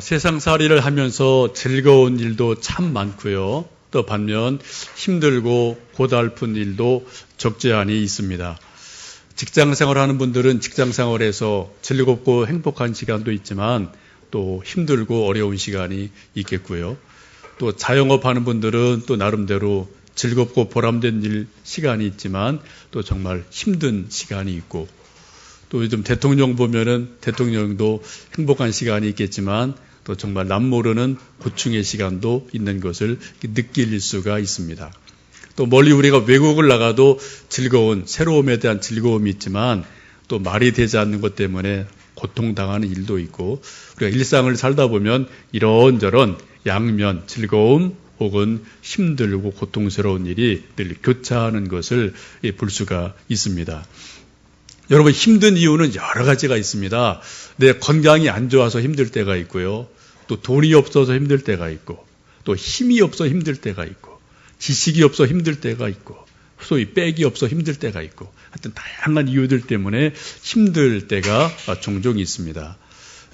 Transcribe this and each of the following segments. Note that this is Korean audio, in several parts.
세상살이를 하면서 즐거운 일도 참 많고요. 또 반면 힘들고 고달픈 일도 적지 않이 있습니다. 직장생활 하는 분들은 직장생활에서 즐겁고 행복한 시간도 있지만 또 힘들고 어려운 시간이 있겠고요. 또 자영업 하는 분들은 또 나름대로 즐겁고 보람된 시간이 있지만 또 정말 힘든 시간이 있고, 또 요즘 대통령 보면은 대통령도 행복한 시간이 있겠지만 또 정말 남모르는 고충의 시간도 있는 것을 느낄 수가 있습니다. 또 멀리 우리가 외국을 나가도 즐거운, 새로움에 대한 즐거움이 있지만 또 말이 되지 않는 것 때문에 고통당하는 일도 있고, 우리가 일상을 살다 보면 이런저런 양면, 즐거움 혹은 힘들고 고통스러운 일이 늘 교차하는 것을 볼 수가 있습니다. 여러분, 힘든 이유는 여러 가지가 있습니다. 내 건강이 안 좋아서 힘들 때가 있고요. 또 돈이 없어서 힘들 때가 있고, 또 힘이 없어 힘들 때가 있고, 지식이 없어 힘들 때가 있고, 소위 빽이 없어 힘들 때가 있고, 하여튼 다양한 이유들 때문에 힘들 때가 종종 있습니다.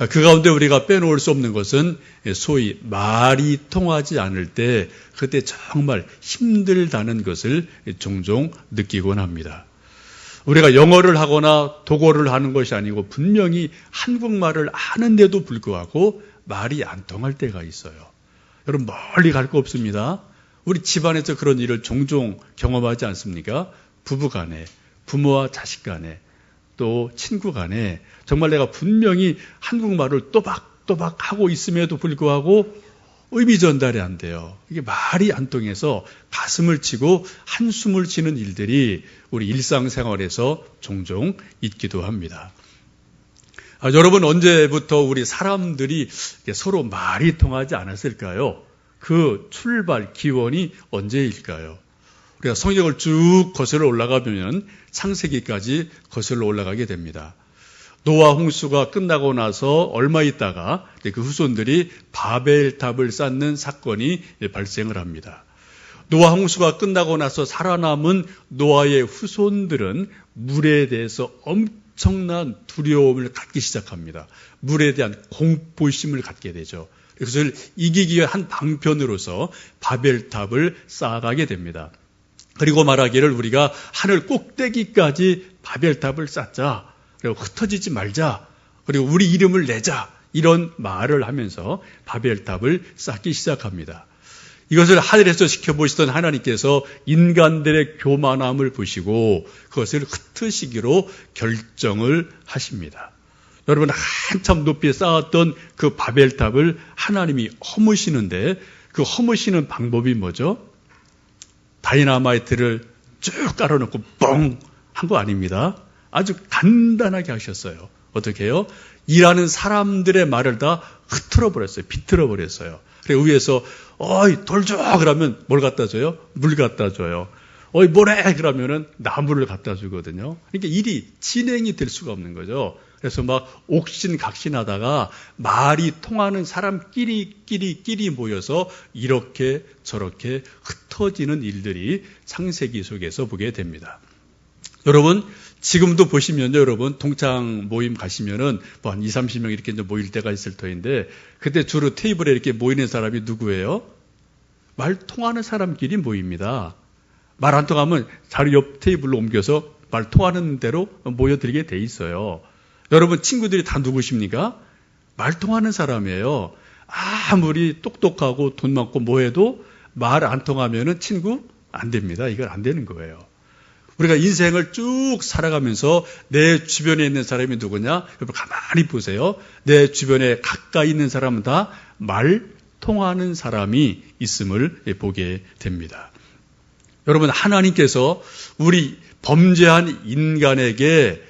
그 가운데 우리가 빼놓을 수 없는 것은 소위 말이 통하지 않을 때 그때 정말 힘들다는 것을 종종 느끼곤 합니다. 우리가 영어를 하거나 독어를 하는 것이 아니고 분명히 한국말을 아는데도 불구하고 말이 안 통할 때가 있어요. 여러분, 멀리 갈 거 없습니다. 우리 집안에서 그런 일을 종종 경험하지 않습니까? 부부 간에, 부모와 자식 간에, 또 친구 간에 정말 내가 분명히 한국말을 또박또박 하고 있음에도 불구하고 의미 전달이 안 돼요. 이게 말이 안 통해서 가슴을 치고 한숨을 쉬는 일들이 우리 일상생활에서 종종 있기도 합니다. 여러분, 언제부터 우리 사람들이 서로 말이 통하지 않았을까요? 그 출발 기원이 언제일까요? 우리가 성경을 쭉 거슬러 올라가면 창세기까지 거슬러 올라가게 됩니다. 노아 홍수가 끝나고 나서 얼마 있다가 그 후손들이 바벨탑을 쌓는 사건이 발생을 합니다. 노아 홍수가 끝나고 나서 살아남은 노아의 후손들은 물에 대해서 엄청난 두려움을 갖기 시작합니다. 물에 대한 공포심을 갖게 되죠. 그것을 이기기 위한 한 방편으로서 바벨탑을 쌓아가게 됩니다. 그리고 말하기를 우리가 하늘 꼭대기까지 바벨탑을 쌓자. 그리고 흩어지지 말자. 그리고 우리 이름을 내자. 이런 말을 하면서 바벨탑을 쌓기 시작합니다. 이것을 하늘에서 지켜보시던 하나님께서 인간들의 교만함을 보시고 그것을 흩으시기로 결정을 하십니다. 여러분, 한참 높이 쌓았던 그 바벨탑을 하나님이 허무시는데 그 허무시는 방법이 뭐죠? 다이너마이트를 쭉 깔아놓고 뻥 한 거 아닙니다. 아주 간단하게 하셨어요. 어떻게 해요? 일하는 사람들의 말을 다 흐트러버렸어요. 비틀어버렸어요. 그리고 위에서 어이 돌 줘 그러면 뭘 갖다 줘요? 물 갖다 줘요. 어이 뭐래 그러면은 나무를 갖다 주거든요. 그러니까 일이 진행이 될 수가 없는 거죠. 그래서 막 옥신각신하다가 말이 통하는 사람끼리 모여서 이렇게 저렇게 흩어지는 일들이 창세기 속에서 보게 됩니다. 여러분, 지금도 보시면요, 여러분, 동창 모임 가시면은 뭐 한 20, 30명 이렇게 이제 모일 때가 있을 터인데, 그때 주로 테이블에 이렇게 모이는 사람이 누구예요? 말 통하는 사람끼리 모입니다. 말 안 통하면 자리 옆 테이블로 옮겨서 말 통하는 대로 모여들게 돼 있어요. 여러분, 친구들이 다 누구십니까? 말 통하는 사람이에요. 아무리 똑똑하고 돈 많고 뭐 해도 말 안 통하면은 친구 안 됩니다. 이건 안 되는 거예요. 우리가 인생을 쭉 살아가면서 내 주변에 있는 사람이 누구냐? 여러분, 가만히 보세요. 내 주변에 가까이 있는 사람은 다 말 통하는 사람이 있음을 보게 됩니다. 여러분, 하나님께서 우리 범죄한 인간에게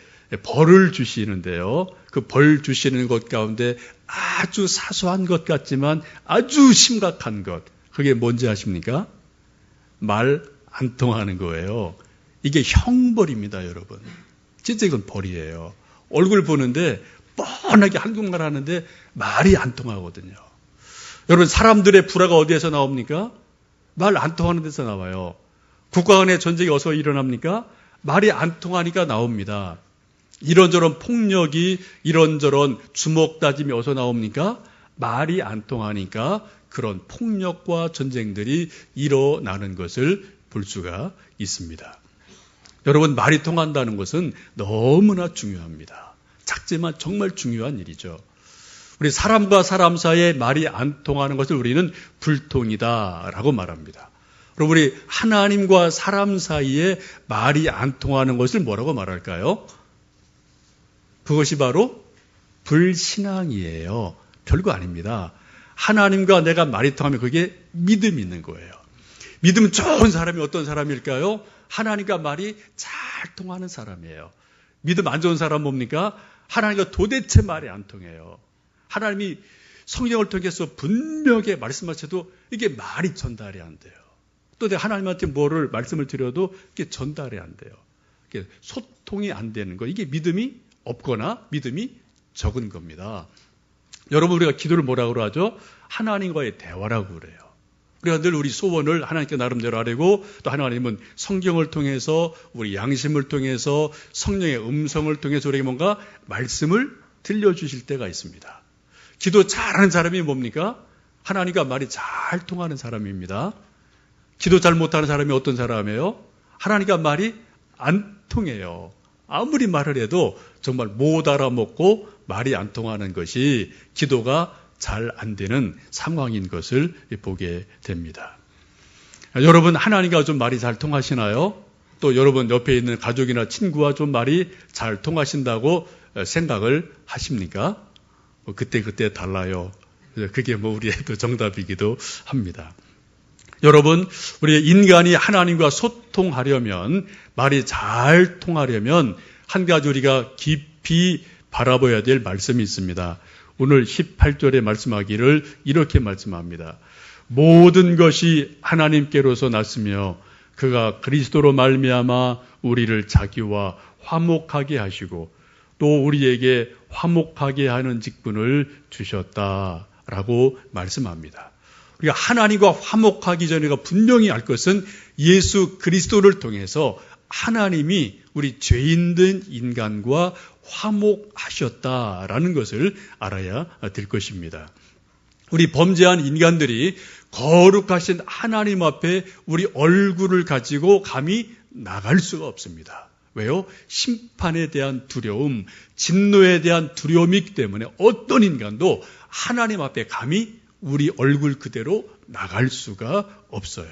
벌을 주시는데요. 그 벌 주시는 것 가운데 아주 사소한 것 같지만 아주 심각한 것. 그게 뭔지 아십니까? 말 안 통하는 거예요. 이게 형벌입니다, 여러분. 진짜 이건 벌이에요. 얼굴 보는데 뻔하게 한국말 하는데 말이 안 통하거든요. 여러분, 사람들의 불화가 어디에서 나옵니까? 말 안 통하는 데서 나와요. 국가 간의 전쟁이 어디서 일어납니까? 말이 안 통하니까 나옵니다. 이런저런 폭력이, 이런저런 주먹다짐이 어디서 나옵니까? 말이 안 통하니까 그런 폭력과 전쟁들이 일어나는 것을 볼 수가 있습니다. 여러분, 말이 통한다는 것은 너무나 중요합니다. 작지만 정말 중요한 일이죠. 우리 사람과 사람 사이에 말이 안 통하는 것을 우리는 불통이다라고 말합니다. 그럼 우리 하나님과 사람 사이에 말이 안 통하는 것을 뭐라고 말할까요? 그것이 바로 불신앙이에요. 별거 아닙니다. 하나님과 내가 말이 통하면 그게 믿음이 있는 거예요. 믿음 좋은 사람이 어떤 사람일까요? 하나님과 말이 잘 통하는 사람이에요. 믿음 안 좋은 사람 뭡니까? 하나님과 도대체 말이 안 통해요. 하나님이 성경을 통해서 분명하게 말씀하셔도 이게 말이 전달이 안 돼요. 또 내가 하나님한테 뭐를 말씀을 드려도 이게 전달이 안 돼요. 이게 소통이 안 되는 거. 이게 믿음이 없거나 믿음이 적은 겁니다. 여러분, 우리가 기도를 뭐라고 하죠? 하나님과의 대화라고 그래요. 우리가 늘 우리 소원을 하나님께 나름대로 하려고, 또 하나님은 성경을 통해서, 우리 양심을 통해서, 성령의 음성을 통해서 우리에게 뭔가 말씀을 들려주실 때가 있습니다. 기도 잘하는 사람이 뭡니까? 하나님과 말이 잘 통하는 사람입니다. 기도 잘 못하는 사람이 어떤 사람이에요? 하나님과 말이 안 통해요. 아무리 말을 해도 정말 못 알아먹고 말이 안 통하는 것이 기도가 잘 안 되는 상황인 것을 보게 됩니다. 여러분, 하나님과 좀 말이 잘 통하시나요? 또 여러분 옆에 있는 가족이나 친구와 좀 말이 잘 통하신다고 생각을 하십니까? 그때 달라요. 그게 우리의 또 정답이기도 합니다. 여러분, 우리 인간이 하나님과 소통하려면, 말이 잘 통하려면 한 가지 우리가 깊이 바라봐야 될 말씀이 있습니다. 오늘 18절에 말씀하기를 이렇게 말씀합니다. 모든 것이 하나님께로서 났으며 그가 그리스도로 말미암아 우리를 자기와 화목하게 하시고 또 우리에게 화목하게 하는 직분을 주셨다라고 말씀합니다. 우리가 하나님과 화목하기 전에가 분명히 알 것은 예수 그리스도를 통해서 하나님이 우리 죄인된 인간과 화목하셨다라는 것을 알아야 될 것입니다. 우리 범죄한 인간들이 거룩하신 하나님 앞에 우리 얼굴을 가지고 감히 나갈 수가 없습니다. 왜요? 심판에 대한 두려움, 진노에 대한 두려움이기 때문에 어떤 인간도 하나님 앞에 감히 우리 얼굴 그대로 나갈 수가 없어요.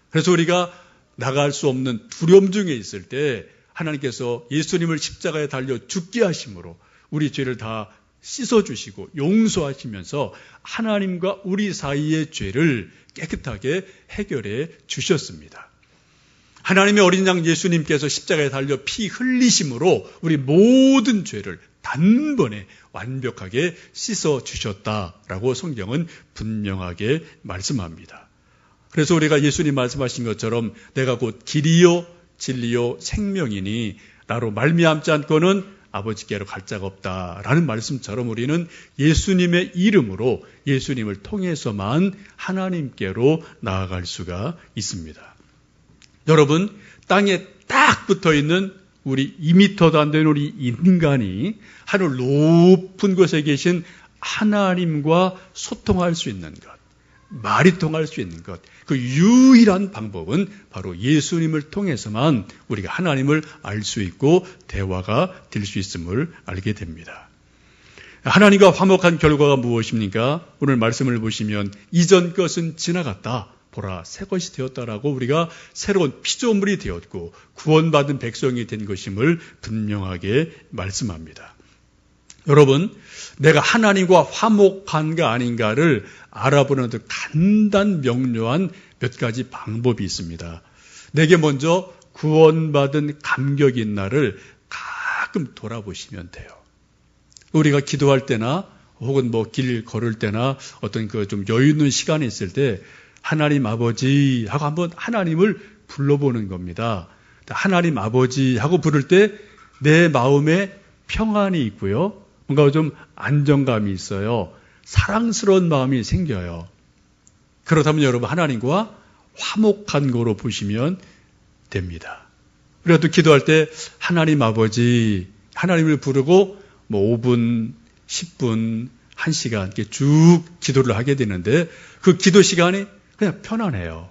그래서 우리가 나갈 수 없는 두려움 중에 있을 때 하나님께서 예수님을 십자가에 달려 죽게 하심으로 우리 죄를 다 씻어주시고 용서하시면서 하나님과 우리 사이의 죄를 깨끗하게 해결해 주셨습니다. 하나님의 어린 양 예수님께서 십자가에 달려 피 흘리심으로 우리 모든 죄를 단번에 완벽하게 씻어주셨다라고 성경은 분명하게 말씀합니다. 그래서 우리가 예수님 말씀하신 것처럼 내가 곧 길이요 진리요 생명이니 나로 말미암지 않고는 아버지께로 갈 자가 없다라는 말씀처럼 우리는 예수님의 이름으로 예수님을 통해서만 하나님께로 나아갈 수가 있습니다. 여러분, 땅에 딱 붙어있는 우리 2미터도 안 되는 우리 인간이 하늘 높은 곳에 계신 하나님과 소통할 수 있는 것, 말이 통할 수 있는 것, 그 유일한 방법은 바로 예수님을 통해서만 우리가 하나님을 알 수 있고 대화가 될 수 있음을 알게 됩니다. 하나님과 화목한 결과가 무엇입니까? 오늘 말씀을 보시면 이전 것은 지나갔다. 보라, 새 것이 되었다라고 우리가 새로운 피조물이 되었고 구원받은 백성이 된 것임을 분명하게 말씀합니다. 여러분, 내가 하나님과 화목한가 아닌가를 알아보는 듯 간단 명료한 몇 가지 방법이 있습니다. 내게 먼저 구원받은 감격인 날을 가끔 돌아보시면 돼요. 우리가 기도할 때나 혹은 길 걸을 때나 어떤 좀 여유 있는 시간이 있을 때 하나님 아버지 하고 한번 하나님을 불러보는 겁니다. 하나님 아버지 하고 부를 때 내 마음에 평안이 있고요. 뭔가 좀 안정감이 있어요. 사랑스러운 마음이 생겨요. 그렇다면 여러분 하나님과 화목한 거로 보시면 됩니다. 우리가 또 기도할 때 하나님 아버지, 하나님을 부르고 5분, 10분, 1시간 이렇게 쭉 기도를 하게 되는데 그 기도 시간이 그냥 편안해요.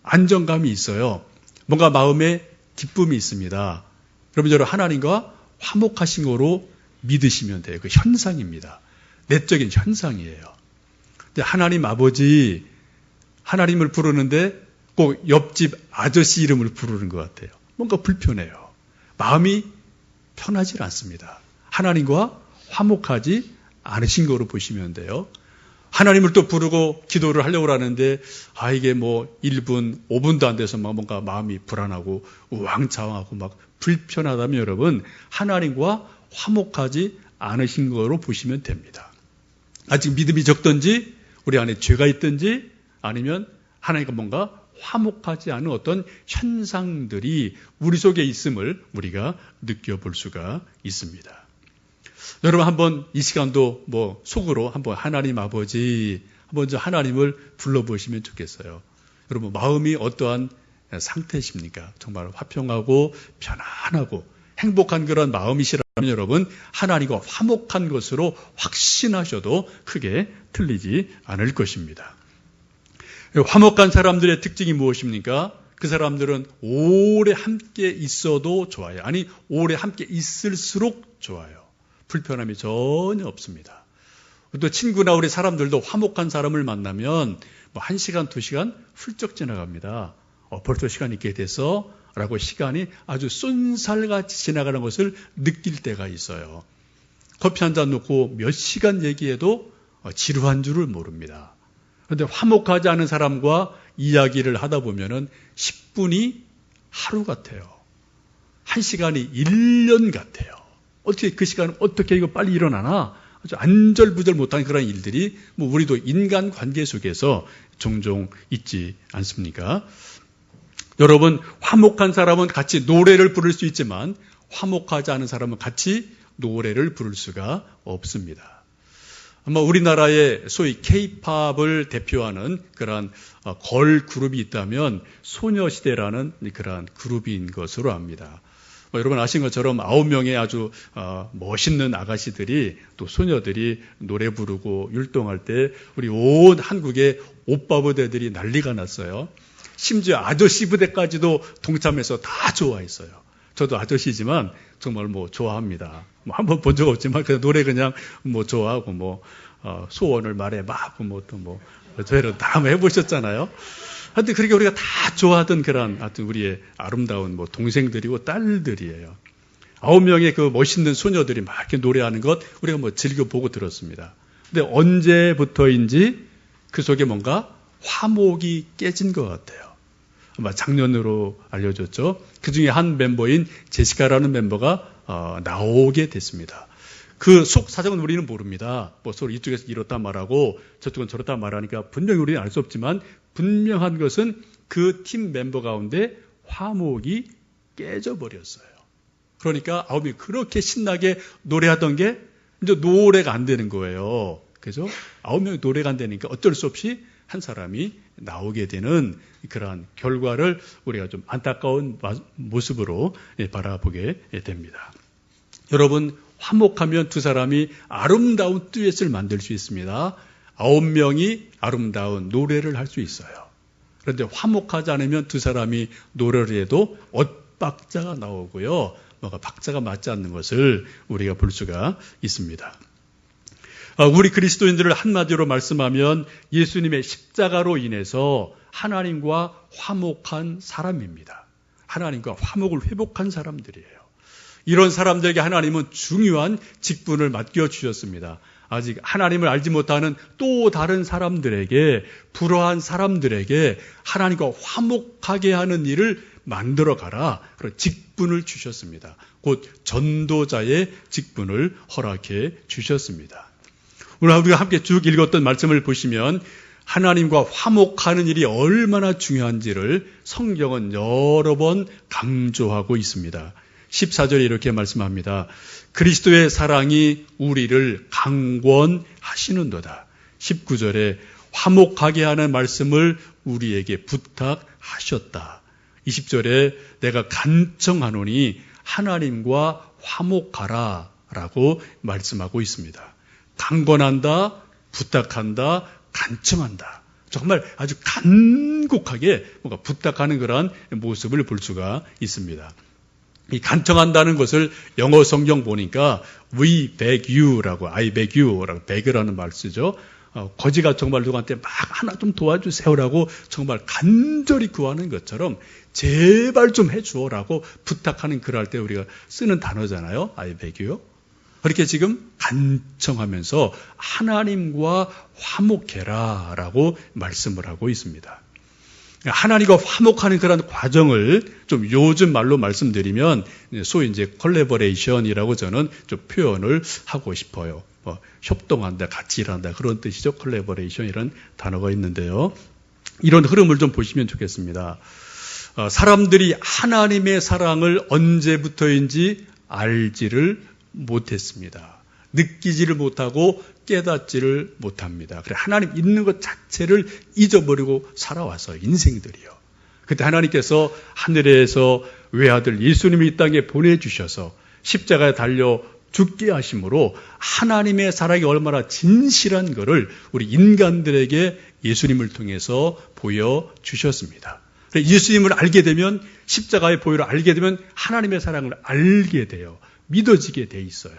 안정감이 있어요. 뭔가 마음에 기쁨이 있습니다. 여러분 하나님과 화목하신 거로 믿으시면 돼요. 그 현상입니다. 내적인 현상이에요. 근데 하나님 아버지, 하나님을 부르는데 꼭 옆집 아저씨 이름을 부르는 것 같아요. 뭔가 불편해요. 마음이 편하지 않습니다. 하나님과 화목하지 않으신 거로 보시면 돼요. 하나님을 또 부르고 기도를 하려고 하는데 이게 뭐 1분, 5분도 안 돼서 막 뭔가 마음이 불안하고 우왕좌왕하고 막 불편하다면 여러분 하나님과 화목하지 않으신 거로 보시면 됩니다. 아직 믿음이 적든지 우리 안에 죄가 있든지 아니면 하나님과 뭔가 화목하지 않은 어떤 현상들이 우리 속에 있음을 우리가 느껴볼 수가 있습니다. 여러분 한번 이 시간도 뭐 속으로 한번 하나님 아버지 한번 하나님을 불러보시면 좋겠어요. 여러분 마음이 어떠한 상태이십니까? 정말 화평하고 편안하고 행복한 그런 마음이시라면 여러분 하나님과 화목한 것으로 확신하셔도 크게 틀리지 않을 것입니다. 화목한 사람들의 특징이 무엇입니까? 그 사람들은 오래 함께 있어도 좋아요. 아니 오래 함께 있을수록 좋아요. 불편함이 전혀 없습니다. 또 친구나 우리 사람들도 화목한 사람을 만나면 뭐 1시간, 2시간 훌쩍 지나갑니다. 벌써 시간이 있게 돼서 라고 시간이 아주 쏜살같이 지나가는 것을 느낄 때가 있어요. 커피 한 잔 놓고 몇 시간 얘기해도 지루한 줄을 모릅니다. 그런데 화목하지 않은 사람과 이야기를 하다 보면은 10분이 하루 같아요. 1시간이 1년 같아요. 어떻게 그 시간은 어떻게 이거 빨리 일어나나? 아주 안절부절 못한 그런 일들이 뭐 우리도 인간 관계 속에서 종종 있지 않습니까? 여러분 화목한 사람은 같이 노래를 부를 수 있지만 화목하지 않은 사람은 같이 노래를 부를 수가 없습니다. 아마 우리나라의 소위 K-팝을 대표하는 그런 걸 그룹이 있다면 소녀시대라는 그런 그룹인 것으로 압니다. 여러분 아시는 것처럼 9명의 아주 멋있는 아가씨들이 또 소녀들이 노래 부르고 율동할 때 우리 온 한국의 오빠 부대들이 난리가 났어요. 심지어 아저씨 부대까지도 동참해서 다 좋아했어요. 저도 아저씨지만 정말 뭐 좋아합니다. 뭐 한번 본 적 없지만 그냥 노래 그냥 뭐 좋아하고 뭐 소원을 말해봐 뭐 저희는 다 한번 해보셨잖아요. 하여튼 그렇게 우리가 다 좋아하던 그런 하여튼 우리의 아름다운 뭐 동생들이고 딸들이에요. 9명의 그 멋있는 소녀들이 막 이렇게 노래하는 것 우리가 뭐 즐겨보고 들었습니다. 근데 언제부터인지 그 속에 뭔가 화목이 깨진 것 같아요. 아마 작년으로 알려졌죠. 그 중에 한 멤버인 제시카라는 멤버가 나오게 됐습니다. 그 속 사정은 우리는 모릅니다. 뭐 서로 이쪽에서 이렇다 말하고 저쪽은 저렇다 말하니까 분명히 우리는 알 수 없지만 분명한 것은 그 팀 멤버 가운데 화목이 깨져버렸어요. 그러니까 9명이 그렇게 신나게 노래하던 게 이제 노래가 안 되는 거예요. 그죠? 9명이 노래가 안 되니까 어쩔 수 없이 한 사람이 나오게 되는 그러한 결과를 우리가 좀 안타까운 모습으로 바라보게 됩니다. 여러분 화목하면 두 사람이 아름다운 듀엣을 만들 수 있습니다. 9명이 아름다운 노래를 할 수 있어요. 그런데 화목하지 않으면 두 사람이 노래를 해도 엇박자가 나오고요. 뭔가 박자가 맞지 않는 것을 우리가 볼 수가 있습니다. 우리 그리스도인들을 한마디로 말씀하면 예수님의 십자가로 인해서 하나님과 화목한 사람입니다. 하나님과 화목을 회복한 사람들이에요. 이런 사람들에게 하나님은 중요한 직분을 맡겨주셨습니다. 아직 하나님을 알지 못하는 또 다른 사람들에게, 불화한 사람들에게 하나님과 화목하게 하는 일을 만들어 가라. 그런 직분을 주셨습니다. 곧 전도자의 직분을 허락해 주셨습니다. 오늘 우리가 함께 쭉 읽었던 말씀을 보시면 하나님과 화목하는 일이 얼마나 중요한지를 성경은 여러 번 강조하고 있습니다. 14절에 이렇게 말씀합니다. 그리스도의 사랑이 우리를 강권하시는도다. 19절에 화목하게 하는 말씀을 우리에게 부탁하셨다. 20절에 내가 간청하노니 하나님과 화목하라 라고 말씀하고 있습니다. 강권한다, 부탁한다, 간청한다. 정말 아주 간곡하게 뭔가 부탁하는 그러한 모습을 볼 수가 있습니다. 이 간청한다는 것을 영어 성경 보니까 we beg you라고, I beg you라고 beg라는 말 쓰죠. 거지가 정말 누구한테 막 하나 좀 도와주세요라고 정말 간절히 구하는 것처럼 제발 좀 해주어라고 부탁하는 그럴 때 우리가 쓰는 단어잖아요. I beg you. 그렇게 지금 간청하면서 하나님과 화목해라 라고 말씀을 하고 있습니다. 하나님과 화목하는 그런 과정을 좀 요즘 말로 말씀드리면 소위 이제 콜래버레이션이라고 저는 좀 표현을 하고 싶어요. 협동한다, 같이 일한다 그런 뜻이죠. 콜래버레이션 이런 단어가 있는데요. 이런 흐름을 좀 보시면 좋겠습니다. 사람들이 하나님의 사랑을 언제부터인지 알지를 못했습니다. 느끼지를 못하고 깨닫지를 못합니다. 그래 하나님 있는 것 자체를 잊어버리고 살아왔어요. 인생들이요. 그때 하나님께서 하늘에서 외아들 예수님을 이 땅에 보내주셔서 십자가에 달려 죽게 하심으로 하나님의 사랑이 얼마나 진실한 것을 우리 인간들에게 예수님을 통해서 보여주셨습니다. 예수님을 알게 되면 십자가의 보혈을 알게 되면 하나님의 사랑을 알게 돼요. 믿어지게 돼 있어요.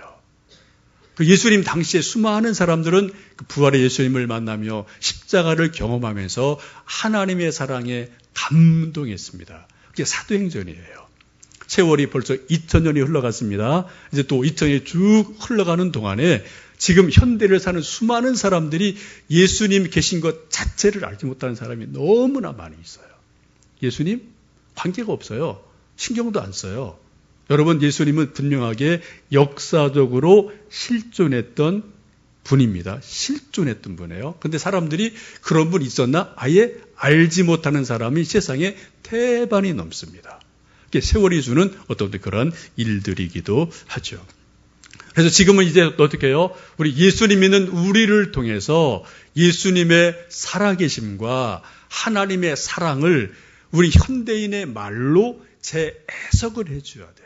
그 예수님 당시에 수많은 사람들은 그 부활의 예수님을 만나며 십자가를 경험하면서 하나님의 사랑에 감동했습니다. 그게 사도행전이에요. 세월이 벌써 2000년이 흘러갔습니다. 이제 또 2000년이 쭉 흘러가는 동안에 지금 현대를 사는 수많은 사람들이 예수님 계신 것 자체를 알지 못하는 사람이 너무나 많이 있어요. 예수님 관계가 없어요. 신경도 안 써요. 여러분, 예수님은 분명하게 역사적으로 실존했던 분입니다. 실존했던 분이에요. 그런데 사람들이 그런 분 있었나? 아예 알지 못하는 사람이 세상에 태반이 넘습니다. 세월이 주는 어떤 그런 일들이기도 하죠. 그래서 지금은 이제 어떻게 해요? 우리 예수님 믿는 우리를 통해서 예수님의 살아계심과 하나님의 사랑을 우리 현대인의 말로 재해석을 해줘야 돼요.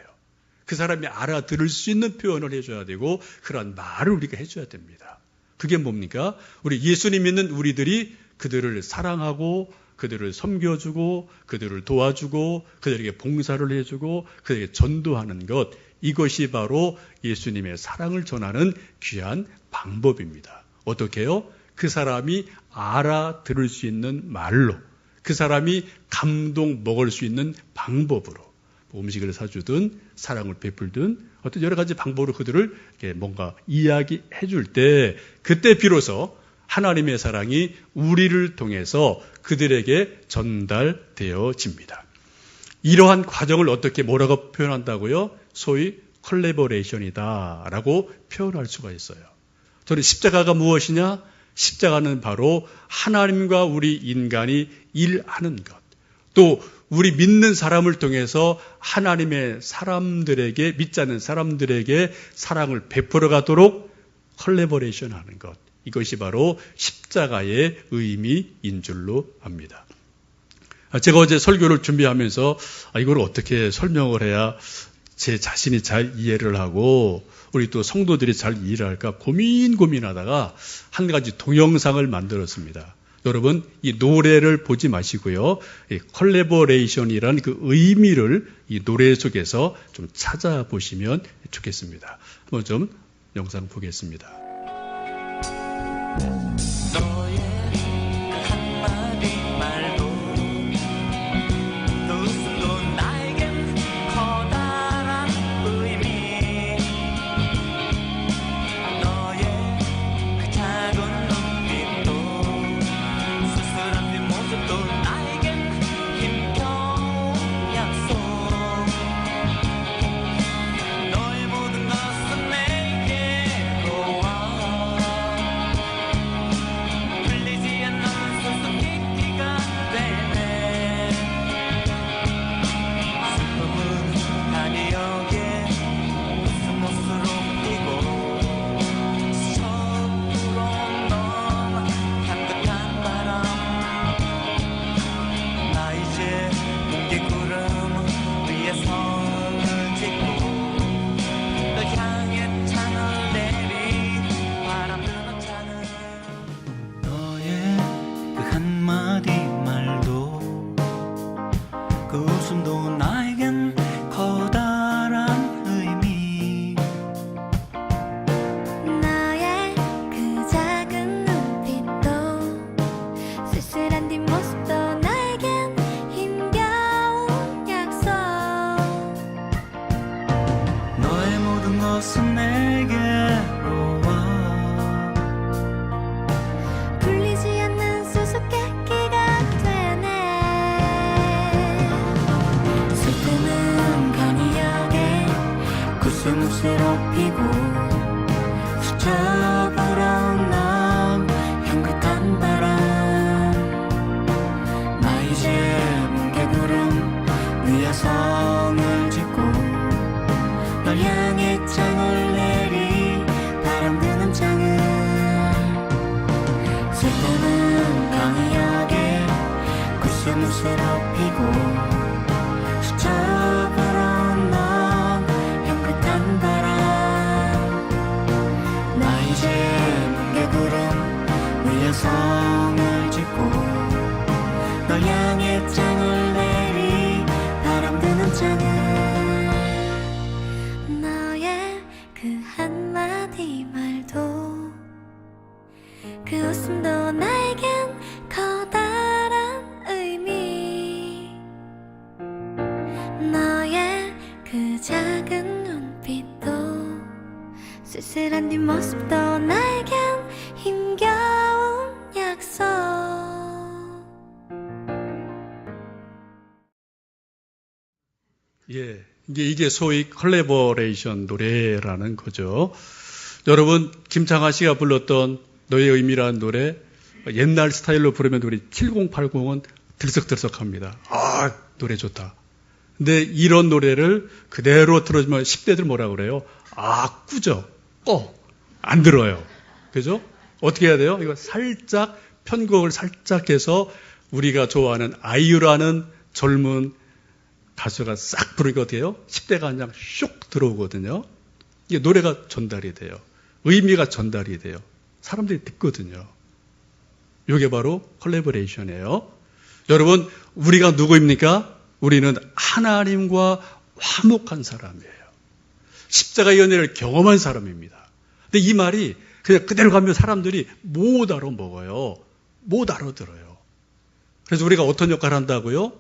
그 사람이 알아들을 수 있는 표현을 해줘야 되고 그런 말을 우리가 해줘야 됩니다. 그게 뭡니까? 우리 예수님 믿는 우리들이 그들을 사랑하고 그들을 섬겨주고 그들을 도와주고 그들에게 봉사를 해주고 그들에게 전도하는 것, 이것이 바로 예수님의 사랑을 전하는 귀한 방법입니다. 어떻게 해요? 그 사람이 알아들을 수 있는 말로, 그 사람이 감동 먹을 수 있는 방법으로 음식을 사주든 사랑을 베풀든 어떤 여러 가지 방법으로 그들을 뭔가 이야기해 줄 때 그때 비로소 하나님의 사랑이 우리를 통해서 그들에게 전달되어집니다. 이러한 과정을 어떻게 뭐라고 표현한다고요? 소위 콜래버레이션이다라고 표현할 수가 있어요. 저는 십자가가 무엇이냐? 십자가는 바로 하나님과 우리 인간이 일하는 것. 또 우리 믿는 사람을 통해서 하나님의 사람들에게, 믿지 않는 사람들에게 사랑을 베풀어 가도록 콜래버레이션 하는 것. 이것이 바로 십자가의 의미인 줄로 압니다. 제가 어제 설교를 준비하면서 이걸 어떻게 설명을 해야 제 자신이 잘 이해를 하고 우리 또 성도들이 잘 이해를 할까 고민하다가 한 가지 동영상을 만들었습니다. 여러분, 이 노래를 보지 마시고요. 이 콜래버레이션이라는 그 의미를 이 노래 속에서 좀 찾아보시면 좋겠습니다. 한번 좀 영상 보겠습니다. 꽃으로 피고 스쳐 불어온 넌 향긋한 바람 나 이제 뭉게구름 위에 성을 짓고 널 향해 장을 내리 바람 드는 장을 쓸데는 강이하게 구슬무스로 피고 스쳐 불어온 넌 향긋한 바람 나 이제 뭉게구름 위에 성을 짓고 널 향해 장을 내리 바람 드는 장을 너의 그 한마디 말도 그 웃음도 나에겐 커다란 의미 너의 그 작은 눈빛도 쓸쓸한 뒷모습도 나에겐 힘겨운 약속 예, 이게 소위 컬래버레이션 노래라는 거죠. 여러분, 김창완 씨가 불렀던 너의 의미라는 노래, 옛날 스타일로 부르면 우리 7080은 들썩들썩합니다. 아, 노래 좋다. 근데 이런 노래를 그대로 들어주면 10대들 뭐라 그래요? 아, 꾸죠. 안 들어요. 그죠? 어떻게 해야 돼요? 이거 살짝, 편곡을 살짝 해서 우리가 좋아하는 아이유라는 젊은 가수가 싹 부르게 어떻게 해요? 10대가 그냥 슉 들어오거든요. 이게 노래가 전달이 돼요. 의미가 전달이 돼요. 사람들이 듣거든요. 이게 바로 컬래버레이션이에요. 여러분, 우리가 누구입니까? 우리는 하나님과 화목한 사람이에요. 십자가의 연애를 경험한 사람입니다. 근데 이 말이 그냥 그대로 가면 사람들이 못 알아먹어요. 못 알아들어요. 그래서 우리가 어떤 역할을 한다고요?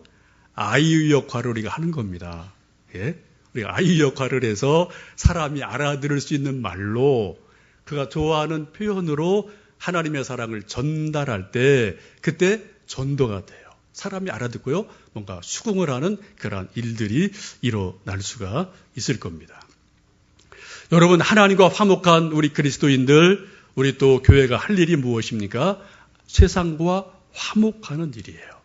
아이유 역할을 우리가 하는 겁니다. 예? 우리가 아이유 역할을 해서 사람이 알아들을 수 있는 말로 그가 좋아하는 표현으로 하나님의 사랑을 전달할 때 그때 전도가 돼요. 사람이 알아듣고요. 뭔가 수긍을 하는 그러한 일들이 일어날 수가 있을 겁니다. 여러분, 하나님과 화목한 우리 그리스도인들, 우리 또 교회가 할 일이 무엇입니까? 세상과 화목하는 일이에요.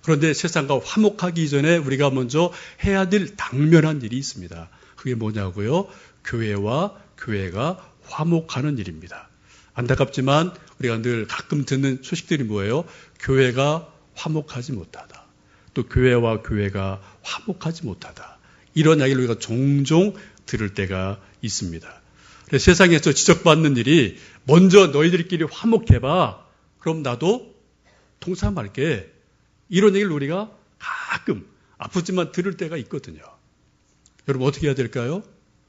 그런데 세상과 화목하기 전에 우리가 먼저 해야 될 당면한 일이 있습니다. 그게 뭐냐고요? 교회와 교회가 화목하는 일입니다. 안타깝지만 우리가 늘 가끔 듣는 소식들이 뭐예요? 교회가 화목하지 못하다. 또 교회와 교회가 화목하지 못하다. 이런 이야기를 우리가 종종 들을 때가 있습니다. 그래서 세상에서 지적받는 일이 먼저 너희들끼리 화목해봐. 그럼 나도 통sam할게. 이런 얘기를 우리가 가끔 아프지만 들을 때가 있거든요. 여러분 어떻게 해야 될까요?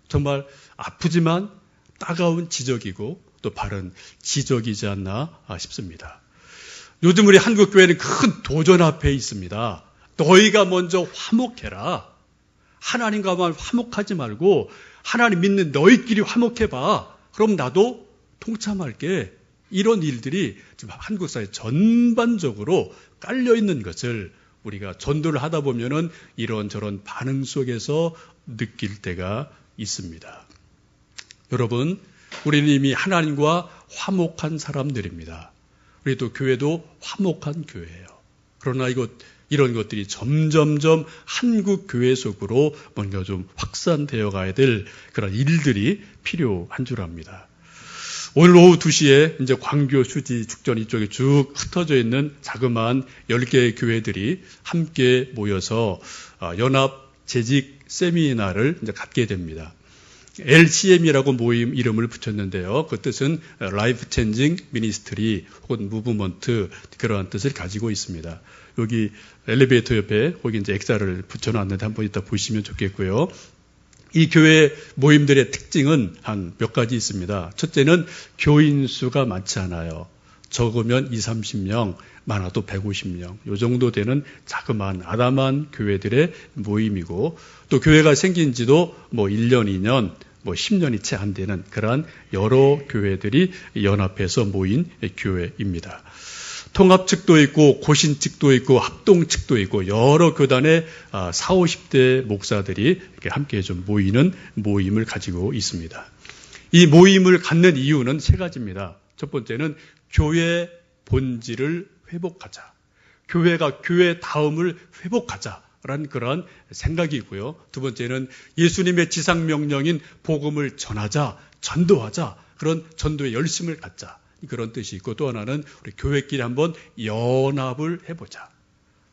정말 아프지만 따가운 지적이고 또 바른 지적이지 않나 싶습니다. 요즘 우리 한국교회는 큰 도전 앞에 있습니다. 너희가 먼저 화목해라. 하나님과만 화목하지 말고 하나님 믿는 너희끼리 화목해봐. 그럼 나도 통참할게. 이런 일들이 지금 한국 사회 전반적으로 깔려있는 것을 우리가 전도를 하다 보면은 이런저런 반응 속에서 느낄 때가 있습니다. 여러분, 우리는 이미 하나님과 화목한 사람들입니다. 우리 또 교회도 화목한 교회예요. 그러나 이런 것들이 점점점 한국 교회 속으로 뭔가 좀 확산되어 가야 될 그런 일들이 필요한 줄 압니다. 오늘 오후 2시에 이제 광교, 수지, 죽전 이쪽에 쭉 흩어져 있는 자그마한 10개의 교회들이 함께 모여서 연합 재직 세미나를 이제 갖게 됩니다. LCM이라고 모임 이름을 붙였는데요. 그 뜻은 라이프 체인징 미니스트리 혹은 무브먼트 그러한 뜻을 가지고 있습니다. 여기 엘리베이터 옆에 거기 이제 엑사를 붙여놨는데 한번 이따 보시면 좋겠고요. 이 교회 모임들의 특징은 한 몇 가지 있습니다. 첫째는 교인 수가 많지 않아요. 적으면 20, 30명, 많아도 150명. 이 정도 되는 자그마한 아담한 교회들의 모임이고 또 교회가 생긴 지도 1년, 2년, 10년이 채 안 되는 그러한 여러 교회들이 연합해서 모인 교회입니다. 통합 측도 있고 고신 측도 있고 합동 측도 있고 여러 교단의 4, 50대 목사들이 이렇게 함께 좀 모이는 모임을 가지고 있습니다. 이 모임을 갖는 이유는 세 가지입니다. 첫 번째는 교회 본질을 회복하자. 교회가 교회 다음을 회복하자라는 그러한 생각이 있고요. 두 번째는 예수님의 지상명령인 복음을 전하자, 전도하자, 그런 전도의 열심을 갖자. 그런 뜻이 있고 또 하나는 우리 교회끼리 한번 연합을 해보자.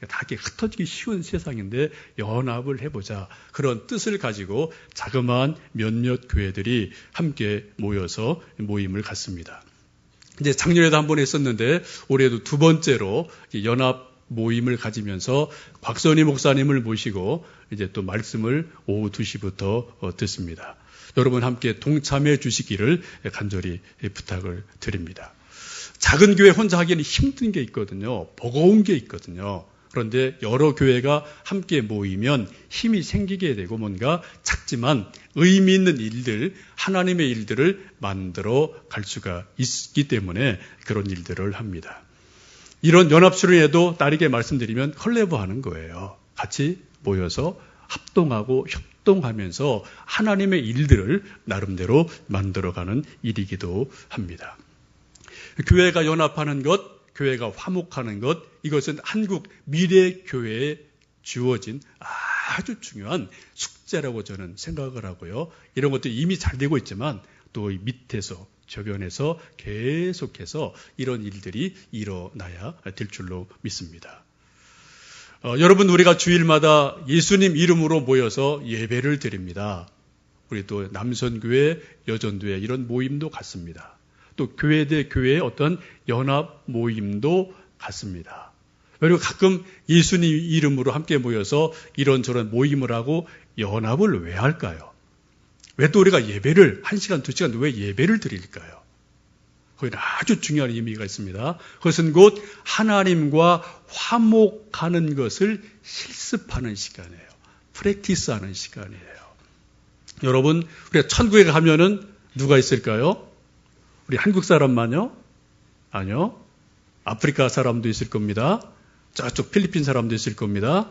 다 이렇게 흩어지기 쉬운 세상인데 연합을 해보자. 그런 뜻을 가지고 자그마한 몇몇 교회들이 함께 모여서 모임을 갖습니다. 이제 작년에도 한번 했었는데 올해도 두 번째로 연합 모임을 가지면서 곽선희 목사님을 모시고 이제 또 말씀을 오후 2시부터 듣습니다. 여러분 함께 동참해 주시기를 간절히 부탁을 드립니다. 작은 교회 혼자 하기에는 힘든 게 있거든요. 버거운 게 있거든요. 그런데 여러 교회가 함께 모이면 힘이 생기게 되고 뭔가 작지만 의미 있는 일들, 하나님의 일들을 만들어 갈 수가 있기 때문에 그런 일들을 합니다. 이런 연합수련회도 다르게 말씀드리면 컬래버하는 거예요. 같이 모여서 합동하고 협동하면서 하나님의 일들을 나름대로 만들어가는 일이기도 합니다. 교회가 연합하는 것, 교회가 화목하는 것, 이것은 한국 미래교회에 주어진 아주 중요한 숙제라고 저는 생각을 하고요. 이런 것도 이미 잘 되고 있지만 또 밑에서 적용해서 계속해서 이런 일들이 일어나야 될 줄로 믿습니다. 여러분 우리가 주일마다 예수님 이름으로 모여서 예배를 드립니다. 우리 또 남선교회, 여전교회 이런 모임도 갖습니다. 또 교회 대 교회의 어떤 연합 모임도 갖습니다. 그리고 가끔 예수님 이름으로 함께 모여서 이런저런 모임을 하고 연합을 왜 할까요? 왜 또 우리가 예배를 1시간, 2시간 왜 예배를 드릴까요? 거기는 아주 중요한 의미가 있습니다. 그것은 곧 하나님과 화목하는 것을 실습하는 시간이에요. 프랙티스하는 시간이에요. 여러분, 우리가 천국에 가면은 누가 있을까요? 우리 한국 사람만요? 아니요. 아프리카 사람도 있을 겁니다. 저쪽 필리핀 사람도 있을 겁니다.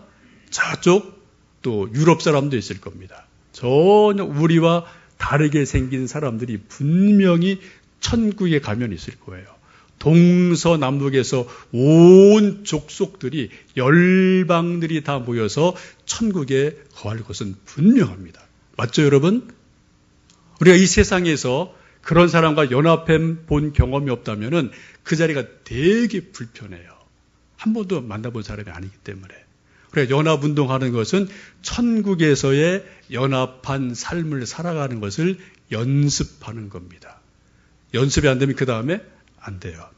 저쪽 또 유럽 사람도 있을 겁니다. 전혀 우리와 다르게 생긴 사람들이 분명히 천국에 가면 있을 거예요. 동서남북에서 온 족속들이 열방들이 다 모여서 천국에 거할 것은 분명합니다. 맞죠, 여러분? 우리가 이 세상에서 그런 사람과 연합해 본 경험이 없다면 그 자리가 되게 불편해요. 한 번도 만나본 사람이 아니기 때문에. 그래 연합운동하는 것은 천국에서의 연합한 삶을 살아가는 것을 연습하는 겁니다. 연습이 안 되면 그 다음에 안 돼요.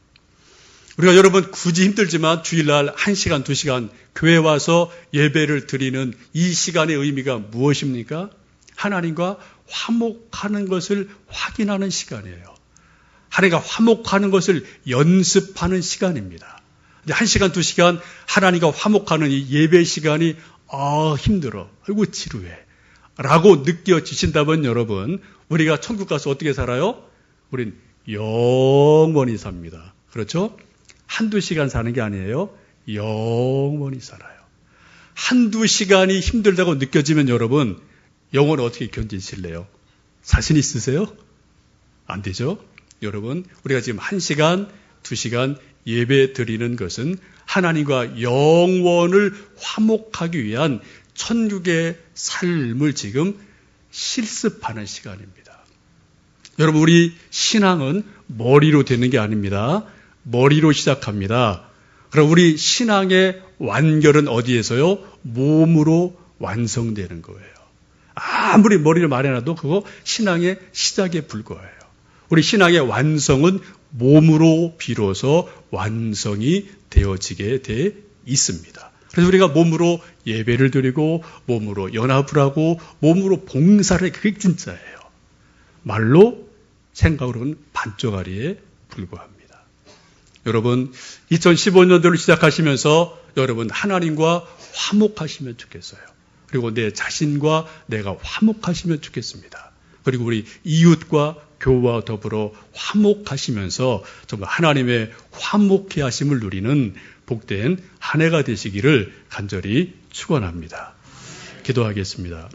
우리가 여러분 굳이 힘들지만 주일날 1시간, 2시간 교회 와서 예배를 드리는 이 시간의 의미가 무엇입니까? 하나님과 화목하는 것을 확인하는 시간이에요. 하나님과 화목하는 것을 연습하는 시간입니다. 1시간, 2시간 하나님과 화목하는 이 예배 시간이 힘들어. 아이고 지루해. 라고 느껴지신다면 여러분 우리가 천국 가서 어떻게 살아요? 우린 영원히 삽니다. 그렇죠? 1-2시간 사는 게 아니에요. 영원히 살아요. 1-2시간이 힘들다고 느껴지면 여러분 영원히 어떻게 견디실래요? 자신 있으세요? 안 되죠? 여러분 우리가 지금 1시간, 2시간 예배 드리는 것은 하나님과 영원을 화목하기 위한 천국의 삶을 지금 실습하는 시간입니다. 여러분 우리 신앙은 머리로 되는 게 아닙니다. 머리로 시작합니다. 그럼 우리 신앙의 완결은 어디에서요? 몸으로 완성되는 거예요. 아무리 머리를 마련해도 그거 신앙의 시작에 불과해요. 우리 신앙의 완성은 몸으로 비로소 완성이 되어지게 돼 있습니다. 그래서 우리가 몸으로 예배를 드리고 몸으로 연합을 하고 몸으로 봉사를 해. 그게 진짜예요. 말로 생각으로는 반쪽아리에 불과합니다. 여러분 2015년도를 시작하시면서 여러분 하나님과 화목하시면 좋겠어요. 그리고 내 자신과 내가 화목하시면 좋겠습니다. 그리고 우리 이웃과 교우와 더불어 화목하시면서 정말 하나님의 화목케 하심을 누리는 복된 한 해가 되시기를 간절히 축원합니다. 기도하겠습니다.